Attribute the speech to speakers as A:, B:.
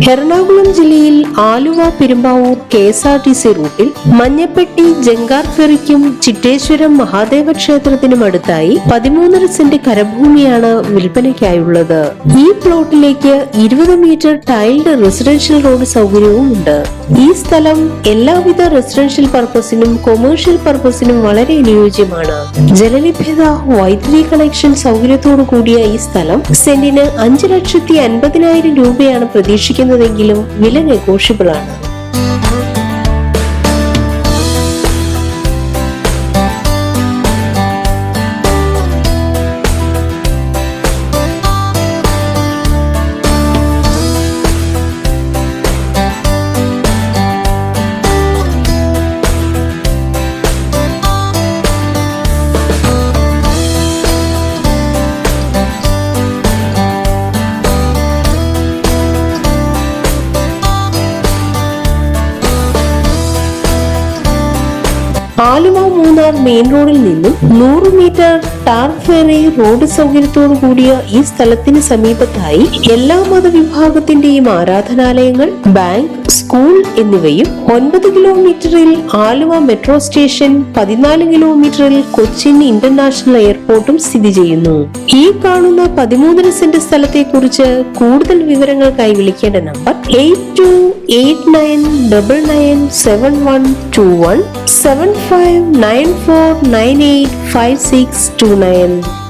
A: എറണാകുളം ജില്ലയിൽ ആലുവ പെരുമ്പാവൂർ KSRTC റൂട്ടിൽ മഞ്ഞപ്പെട്ടി ജങ്കാർ ഫെറിക്കും ചിറ്റേശ്വരം മഹാദേവ ക്ഷേത്രത്തിനും അടുത്തായി 13 സെന്റ് കരഭൂമിയാണ് വിൽപ്പനയ്ക്കായുള്ളത്. ഈ പ്ലോട്ടിലേക്ക് 20 മീറ്റർ ടൈൽഡ് റെസിഡൻഷ്യൽ റോഡ് സൗകര്യവും ഉണ്ട്. ഈ സ്ഥലം എല്ലാവിധ റെസിഡൻഷ്യൽ പർപ്പസിനും കൊമേഴ്ഷ്യൽ പർപ്പസിനും വളരെ അനുയോജ്യമാണ്. ജലലഭ്യത, വൈദ്യുതി കണക്ഷൻ സൗകര്യത്തോടു കൂടിയ ഈ സ്ഥലം സെന്റിന് 5,50,000 രൂപയാണ് പ്രതീക്ഷിക്കുന്നതെങ്കിലും വില നെഗോഷ്യബിൾ ആണ്. ആലുവ മൂന്നാർ മെയിൻ റോഡിൽ നിന്നും 100 മീറ്റർ ടാർ ഫെറി റോഡ് സൗകര്യത്തോടു കൂടിയ ഈ സ്ഥലത്തിന് സമീപത്തായി എല്ലാ മതവിഭാഗത്തിന്റെയും ആരാധനാലയങ്ങൾ, ബാങ്ക്, സ്കൂൾ എന്നിവയും 9 കിലോമീറ്ററിൽ ആലുവ മെട്രോ സ്റ്റേഷൻ, 14 കിലോമീറ്ററിൽ കൊച്ചിൻ ഇന്റർനാഷണൽ എയർപോർട്ടും സ്ഥിതി ചെയ്യുന്നു. ഈ കാണുന്ന 13 സെന്റ് സ്ഥലത്തെ കുറിച്ച് കൂടുതൽ വിവരങ്ങൾക്കായി വിളിക്കേണ്ട നമ്പർ 8289997121 7594985629.